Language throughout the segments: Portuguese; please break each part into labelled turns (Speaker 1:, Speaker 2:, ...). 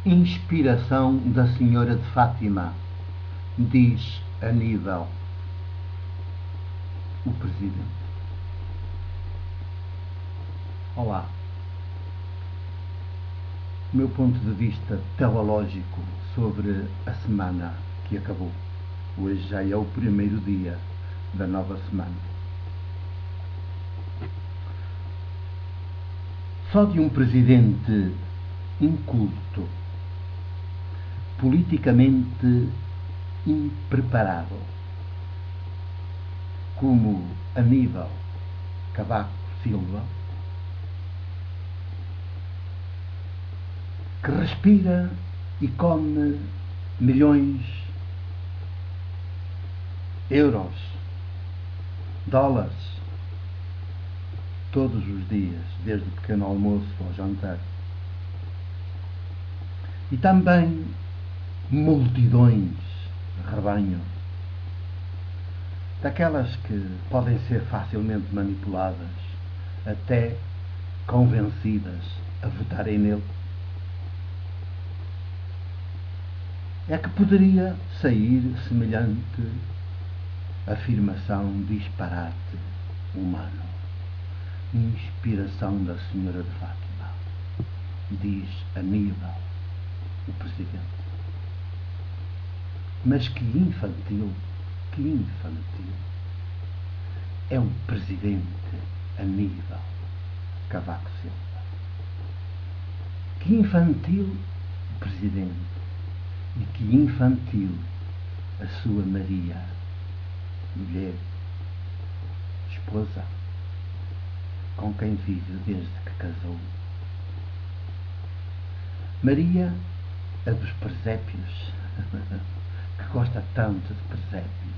Speaker 1: Inspiração da Senhora de Fátima, diz Aníbal, o Presidente. Olá. O meu ponto de vista teológico sobre a semana que acabou. Hoje já é o primeiro dia da nova semana. Só de um presidente inculto, politicamente impreparado, como Aníbal Cavaco Silva, que respira e come milhões, euros, dólares, todos os dias, desde o pequeno almoço ao jantar. E também multidões, rebanho, daquelas que podem ser facilmente manipuladas, até convencidas a votarem nele. É que poderia sair semelhante afirmação disparate humano. Inspiração da Senhora de Fátima, diz Aníbal, o Presidente. Mas que infantil é o Presidente Aníbal Cavaco Silva. Que infantil o Presidente. E que infantil a sua Maria, mulher, esposa, com quem vive desde que casou. Maria, a dos presépios, que gosta tanto de presépios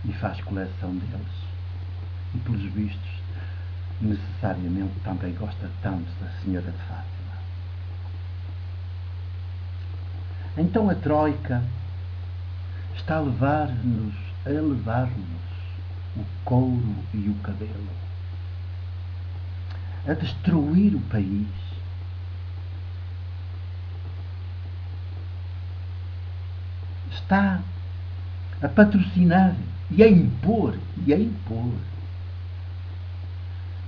Speaker 1: e faz coleção deles. E, pelos vistos, necessariamente também gosta tanto da Senhora de Fátima. Então a Troika está a levar-nos o couro e o cabelo, a destruir o país. Está a patrocinar e a impor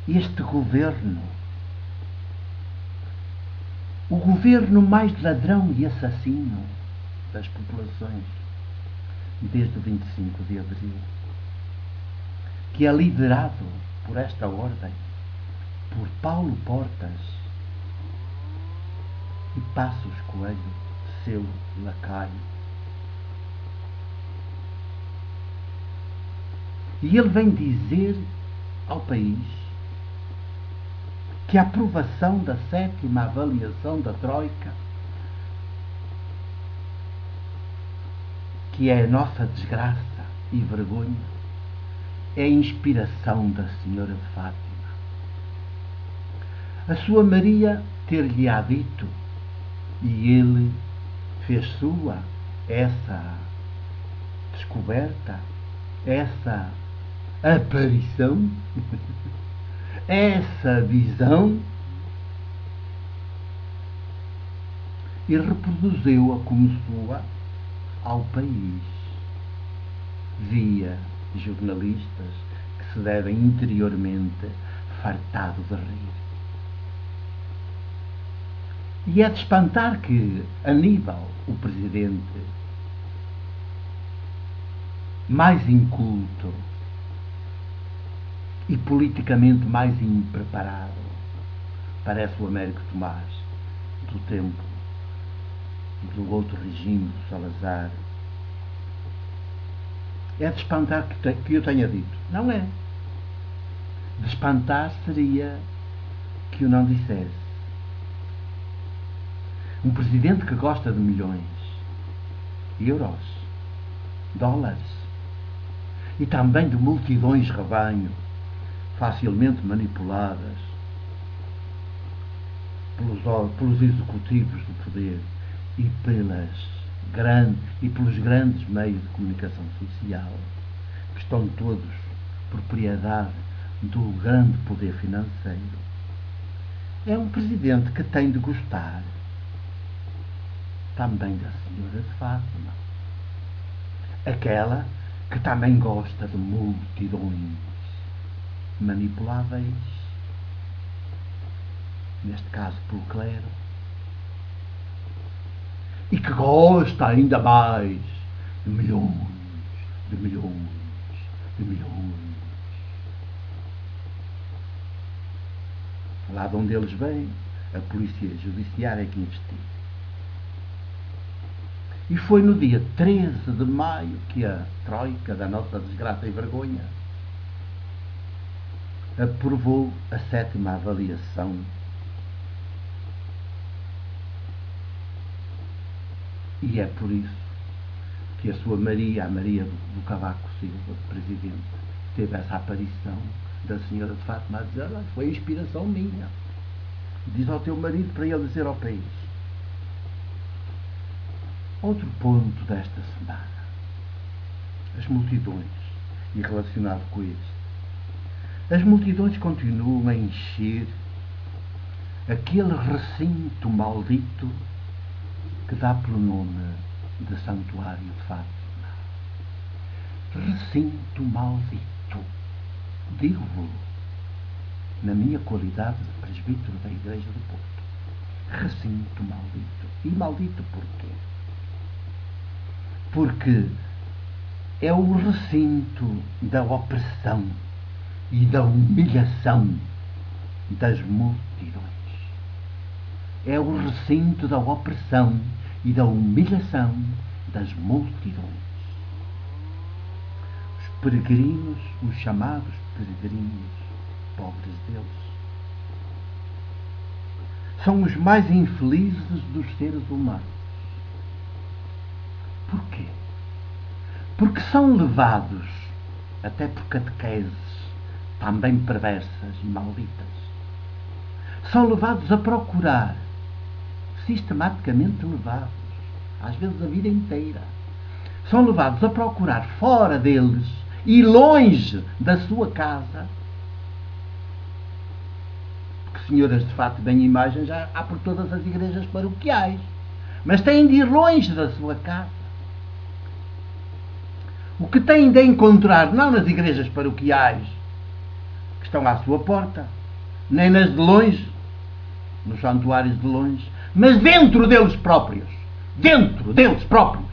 Speaker 1: este governo, o governo mais ladrão e assassino das populações desde o 25 de abril, que é liderado por esta ordem, por Paulo Portas e Passos Coelho, seu lacaio. E ele vem dizer ao país que a aprovação da 7ª avaliação da Troika, que é a nossa desgraça e vergonha, é a inspiração da Senhora de Fátima. A sua Maria ter-lhe-á dito, e ele fez sua essa descoberta, essa aparição, essa visão, e reproduziu-a como sua ao país, via jornalistas que se devem interiormente fartado de rir. E é de espantar que Aníbal, o Presidente, mais inculto e politicamente mais impreparado, parece o Américo Tomás do tempo do outro regime do Salazar. É de espantar que eu tenha dito. Não é. De espantar seria que eu não dissesse. Um presidente que gosta de milhões, euros, dólares, e também de multidões rebanho, facilmente manipuladas pelos executivos do poder e pelos grandes meios de comunicação social, que estão todos propriedade do grande poder financeiro. É um presidente que tem de gostar também da senhora de Fátima, aquela que também gosta de multidões manipuláveis, neste caso pelo clero, e que gosta ainda mais de milhões, de milhões, de milhões. Lá de onde eles vêm, a polícia judiciária é que investiga. E foi no dia 13 de maio que a Troika da nossa desgraça e vergonha aprovou a 7ª avaliação e é por isso que a sua Maria, a Maria do Cavaco Silva, presidente, teve essa aparição da senhora de Fátima a dizer: foi inspiração minha. Diz ao teu marido para ele dizer ao país. Outro ponto desta semana: as multidões, e relacionado com isso, as multidões continuam a encher aquele recinto maldito que dá pelo nome de Santuário de Fátima. Recinto maldito, digo-vos, na minha qualidade de presbítero da Igreja do Porto. Recinto maldito. E maldito porquê? Porque é o recinto da opressão e da humilhação das multidões. É o recinto da opressão e da humilhação das multidões. Os peregrinos, os chamados peregrinos, pobres deles, são os mais infelizes dos seres humanos. Porquê? Porque são levados, até por catequeses também perversas e malditas, são levados a procurar, sistematicamente levados, às vezes a vida inteira, são levados a procurar fora deles e longe da sua casa, porque senhoras de fato bem imagens já há por todas as igrejas paroquiais, mas têm de ir longe da sua casa. O que têm de encontrar não nas igrejas paroquiais que estão à sua porta, nem nas de longe, nos santuários de longe, mas dentro deles próprios. Dentro deles próprios.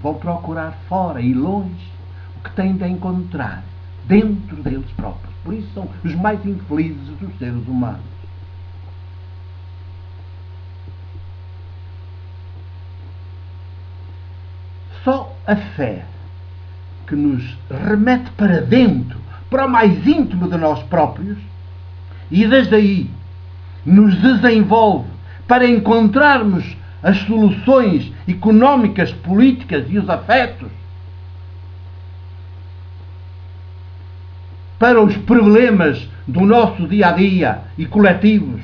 Speaker 1: Vão procurar fora e longe o que têm de encontrar dentro deles próprios. Por isso são os mais infelizes dos seres humanos. Só a fé que nos remete para dentro, para o mais íntimo de nós próprios, e desde aí nos desenvolve para encontrarmos as soluções económicas, políticas e os afetos para os problemas do nosso dia-a-dia e coletivos,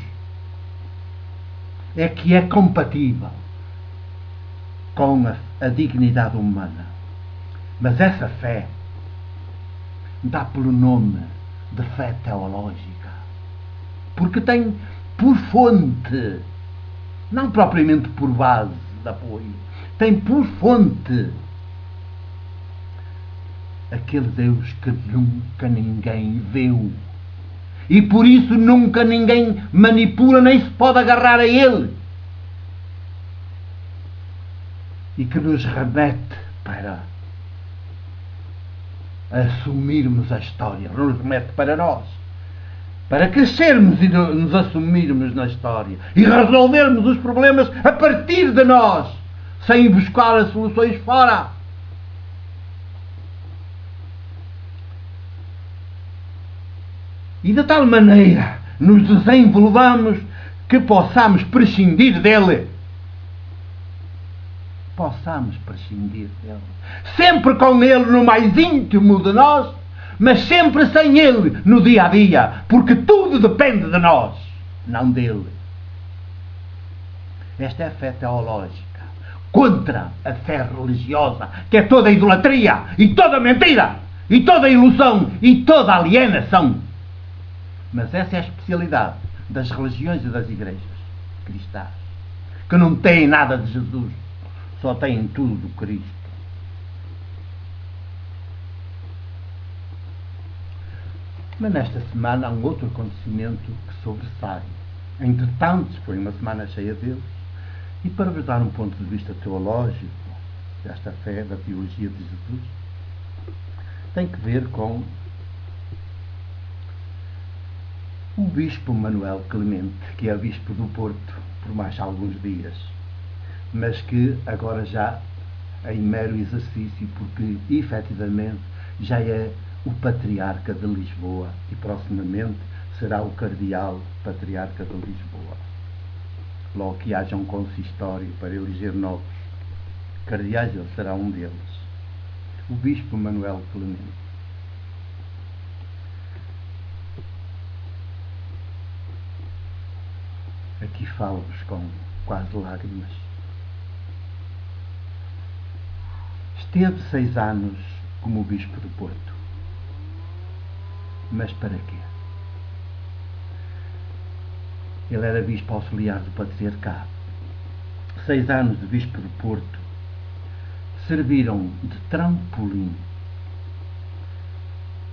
Speaker 1: é que é compatível com a dignidade humana. Mas essa fé dá pelo nome de fé teológica, porque tem por fonte, não propriamente por base de apoio, tem por fonte aquele Deus que nunca ninguém viu e por isso nunca ninguém manipula nem se pode agarrar a ele, e que nos remete para assumirmos a história, nos remete para nós, para crescermos e nos assumirmos na história e resolvermos os problemas a partir de nós, sem ir buscar as soluções fora. E de tal maneira nos desenvolvamos que possamos prescindir dele. Possamos prescindir dele. Sempre com ele no mais íntimo de nós, mas sempre sem ele no dia a dia, porque tudo depende de nós, não dele. Esta é a fé teológica contra a fé religiosa, que é toda idolatria e toda mentira e toda ilusão e toda alienação. Mas essa é a especialidade das religiões e das igrejas cristãs, que não têm nada de Jesus, só têm tudo do Cristo. Mas nesta semana há um outro acontecimento que sobressai. Entretanto, foi uma semana cheia deles, e para vos dar um ponto de vista teológico desta fé, da teologia de Jesus, tem que ver com o bispo Manuel Clemente, que é bispo do Porto por mais alguns dias, mas que agora já em mero exercício, porque efetivamente já é o patriarca de Lisboa e proximamente será o cardeal patriarca de Lisboa. Logo que haja um consistório para eleger novos cardeais, ele será um deles, o bispo Manuel Clemente. Aqui falo-vos com quase lágrimas. Esteve 6 anos como bispo do Porto. Mas para quê? Ele era bispo auxiliar do Patriarcado. 6 anos de bispo do Porto serviram de trampolim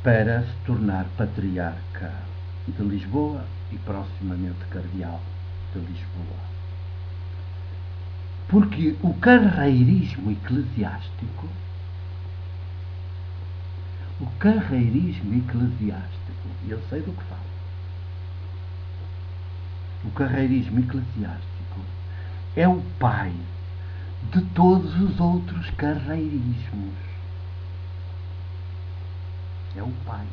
Speaker 1: para se tornar patriarca de Lisboa e proximamente cardeal de Lisboa. Porque o carreirismo eclesiástico, e eu sei do que falo, o carreirismo eclesiástico é o pai de todos os outros carreirismos. É o pai.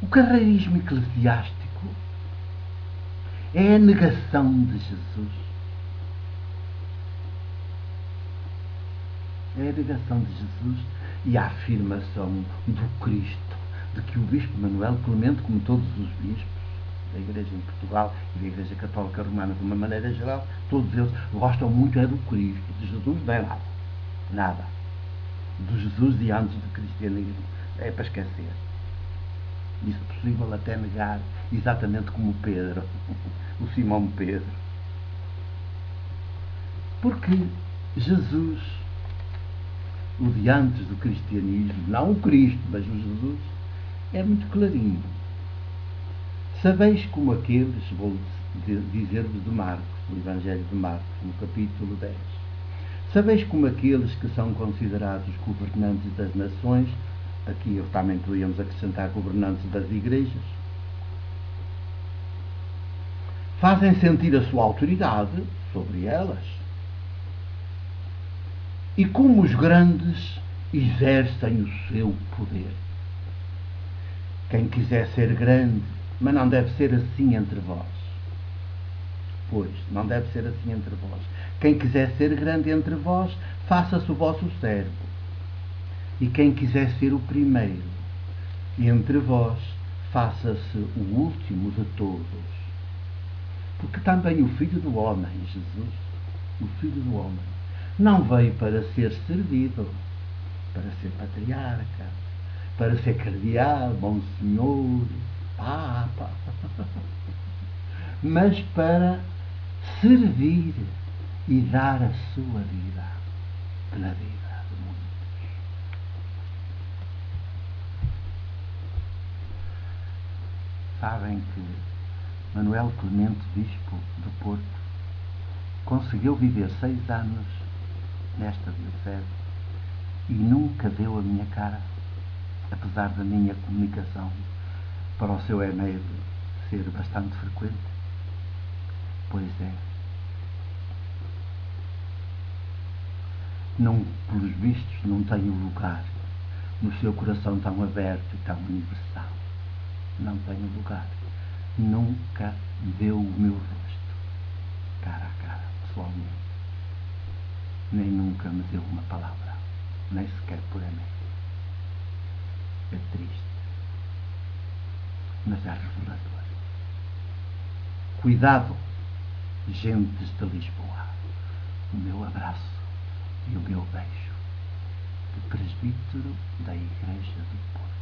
Speaker 1: O carreirismo eclesiástico é a negação de Jesus. É a negação de Jesus e a afirmação do Cristo, de que o bispo Manuel Clemente, como todos os bispos da Igreja em Portugal e da Igreja Católica Romana de uma maneira geral, todos eles gostam muito é do Cristo. De Jesus não é nada. Nada. Do Jesus de antes do cristianismo é para esquecer. E, se possível, até negar, exatamente como Pedro, o Simão Pedro. Porque Jesus, o de antes do cristianismo, não o Cristo, mas o Jesus, é muito clarinho. Sabeis como aqueles, vou dizer-vos de Marcos, no Evangelho de Marcos, no capítulo 10. Sabeis como aqueles que são considerados governantes das nações, aqui também podíamos acrescentar governantes das igrejas, fazem sentir a sua autoridade sobre elas. E como os grandes exercem o seu poder. Quem quiser ser grande, mas não deve ser assim entre vós. Pois, não deve ser assim entre vós. Quem quiser ser grande entre vós, faça-se o vosso servo. E quem quiser ser o primeiro entre vós, faça-se o último de todos. Porque também o Filho do Homem, Jesus, o Filho do Homem, não veio para ser servido, para ser patriarca, para ser cardeal, monsenhor, papa, mas para servir e dar a sua vida pela vida de muitos. Sabem que Manuel Clemente, bispo do Porto, conseguiu viver 6 anos nesta diocese e nunca deu a minha cara, apesar da minha comunicação para o seu e-mail ser bastante frequente. Pois é. Não, pelos vistos, não tenho lugar no seu coração tão aberto e tão universal. Não tenho lugar. Nunca deu o meu rosto, cara a cara, pessoalmente. Nem nunca me deu uma palavra, nem sequer por e-mail. É triste, mas é revelador. Cuidado, gentes de Lisboa. O meu abraço e o meu beijo de presbítero da Igreja do Porto.